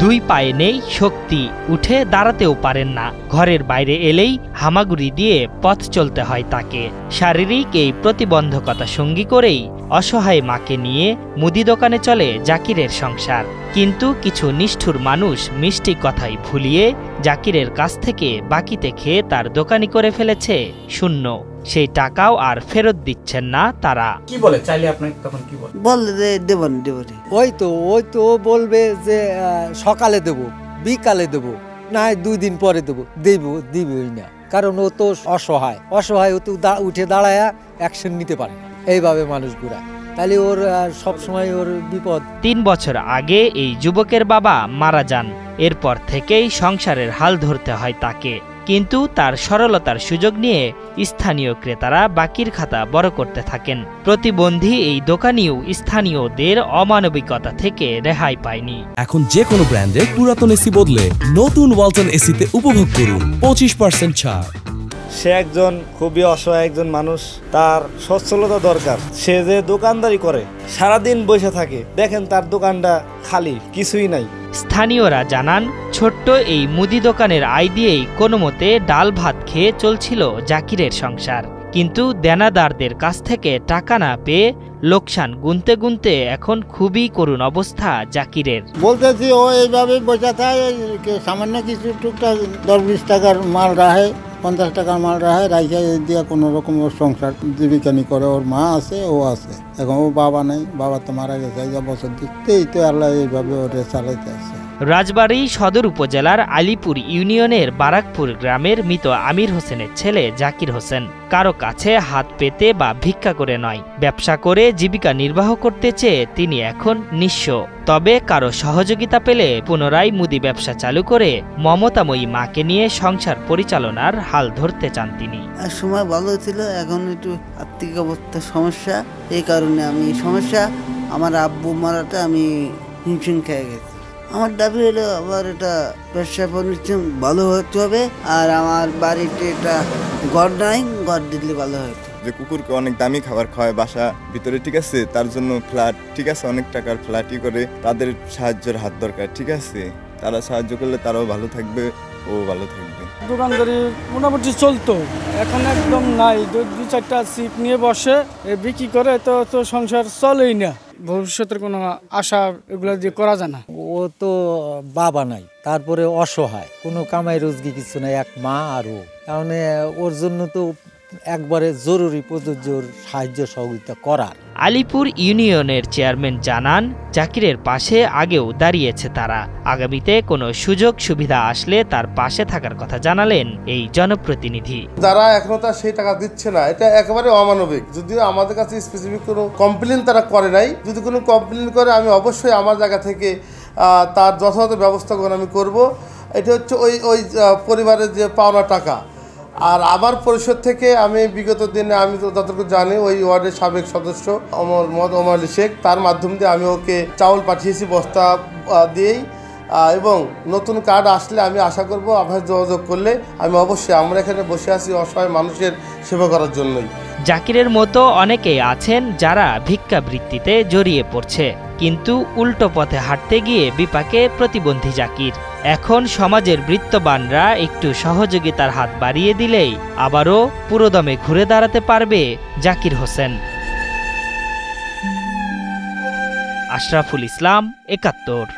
দুই পায়ে নেই শক্তি, উঠে দাঁড়াতেও পারেন না। ঘরের বাইরে এলেই হামাগুড়ি দিয়ে পথ চলতে হয় তাকে। শারীরিক এই প্রতিবন্ধকতা সঙ্গী করেই অসহায় মাকে নিয়ে মুদি দোকানে চলে জাকিরের সংসার। কিন্তু কিছু নিষ্ঠুর মানুষ মিষ্টি কথাই ভুলিয়ে জাকিরের কাছ থেকে বাকিতে খেয়ে তার দোকানি করে ফেলেছে শূন্য। সেই টাকাও আর ফেরত দিচ্ছেন না তারা। কি বলে চাইলে আপনাকে তখন কি বলে? বললে দেবন ওই তো বলবে যে সকালে দেব, বিকালে দেব, না 2 দিন পরে দেব, দিবই না। কারণ ও তো অসহায়, ও তো উঠে দাঁড়ায় অ্যাকশন নিতে পারে না। এইভাবে মানুষ ঘুরায়, তাহলে ওর সবসময় ওর বিপদ। 3 বছর আগে এই যুবকের বাবা মারা যান। এরপর থেকেই সংসারের হাল ধরতে হয় তাকে। কিন্তু তার সরলতার সুযোগ নিয়ে স্থানীয় ক্রেতারা বাকির খাতা বড় করতে থাকেন। প্রতিবন্ধী এই দোকানিও স্থানীয়দের অমানবিকতা থেকে রেহাই পায়নি। এখন যে কোনো ব্র্যান্ডের পুরাতন এসি বদলে নতুন ওয়ালটন এসিতে উপভোগ করুন 25% ছাড়। সে একজন খুবই অসহায় একজন মানুষ, তার সচ্ছলতা দরকার। সে যে দোকানদারি করে সারাদিন বসে থাকে, দেখেন তার দোকানটা খালি, কিছুই নাই। স্থানীয়রা জানান, ছোট্ট এই মুদি দোকানের আয় দিয়েই কোনো মতে ডাল ভাত খেয়ে চলছিল জাকিরের সংসার। কিন্তু দেনাদারদের কাছ থেকে টাকা না পেয়ে লোকসান গুনতে গুনতে এখন খুবই করুণ অবস্থা জাকিরের। বলতেছি ও এইভাবে বসে থাকে, সামান্য কিছু টুকটাক 10-20 টাকার মাল রাখে, 50 টাকার মাল রাখে দিয়ে কোনো রকম ওর সংসার জীবিকানি করে। ওর মা আছে, ও আছে, এখন ও বাবা নেই, বাবা তো মারা গেছে বছর দিকতেই তো আল্লাহ এইভাবে ওরে চালাইতে আছে। রাজবাড়ী সদর উপজেলার আলীপুর ইউনিয়নের বারাকপুর গ্রামের মৃত আমির হোসেনের ছেলে জাকির হোসেন কারো কাছে হাত পেতে বা ভিক্ষা করে নয়, ব্যবসা করে জীবিকা নির্বাহ করতে চেয়ে তিনি এখন নিঃস্ব। তবে কারো সহযোগিতা পেলে পুনরায় মুদি ব্যবসা চালু করে মমতাময়ী মাকে নিয়ে সংসার পরিচালনার হাল ধরতে চান তিনি। এক সময় ভালো ছিল, এখন একটু আর্থিক অবস্থার সমস্যা, এই কারণে আমি সমস্যা, আমার আব্বু মারাটা আমি হিমশিম খেয়ে গেছি। আমার দাবি হলো আবার এটা ব্যবসা বাণিজ্য ভালো হতে হবে, আর আমার বাড়িতে এটা ঘর নাই, ঘর দিলে ভালো হয়। যে কুকুরকে অনেক দামি খাবার খাওয়ায় বাসা ভিতরে, ঠিক আছে, তার জন্য ফ্ল্যাট, ঠিক আছে, অনেক টাকার ফ্ল্যাটই করে, তাদের সাহায্যের হাত দরকার, ঠিক আছে, তারা সাহায্য করলে তারাও ভালো থাকবে, ও ভালো থাকবে। দোকানদারি মোটামুটি চলতো, এখন একদম নাই। 2-4টা সিপ নিয়ে বসে বিক্রি করে, তো সংসার চলেই না। ভবিষ্যতের কোনো আশা এগুলো দিয়ে করা যায় না। ও তো বাবা নাই, তারপরে অসহায়, কোনো কামাই রোজগার কিছু নাই, এক মা আর ও। কারণ ওর জন্য তো একবারে জরুরি প্রযোজ্য সাহায্য সহযোগিতা করার। আলীপুর ইউনিয়নের চেয়ারম্যান জানান, জাকিরের পাশে আগেও দাঁড়িয়েছে তারা। আগামীতে কোনো সুযোগ সুবিধা আসলে তার পাশে থাকার কথা জানালেন এই জনপ্রতিনিধি। যারা এখনো তার সেই টাকা দিচ্ছে না, এটা একেবারে অমানবিক। যদিও আমাদের কাছে স্পেসিফিক কোনো কমপ্লেন তারা করে নাই, যদি কোনো কমপ্লেন করে আমি অবশ্যই আমার জায়গা থেকে তার যথাযথ ব্যবস্থা আমি করব। এটা হচ্ছে ওই পরিবারের যে পাওনা টাকা। আর আমার পরিষদ থেকে আমি বিগত দিনে, আমি তো যতটুকু জানি, ওই ওয়ার্ডের সাবেক সদস্য ওমর আলী শেখ, তার মাধ্যম দিয়ে আমি ওকে চাউল পাঠিয়েছি বস্তা দিয়েই। এবং নতুন কার্ড আসলে আমি আশা করব আপনার যোগাযোগ করলে আমি অবশ্যই, আমরা এখানে বসে আছি অসহায় মানুষের সেবা করার জন্যই। জাকিরের মতো অনেকেই আছেন যারা ভিক্ষাবৃত্তিতে জড়িয়ে পড়ছে, কিন্তু উল্টো পথে হাঁটতে গিয়ে বিপাকে প্রতিবন্ধী জাকির। এখন সমাজের বৃত্তবানরা একটু সহযোগিতার হাত বাড়িয়ে দিলেই আবারও পুরোদমে ঘুরে দাঁড়াতে পারবে জাকির হোসেন। আশরাফুল ইসলাম, ৭১।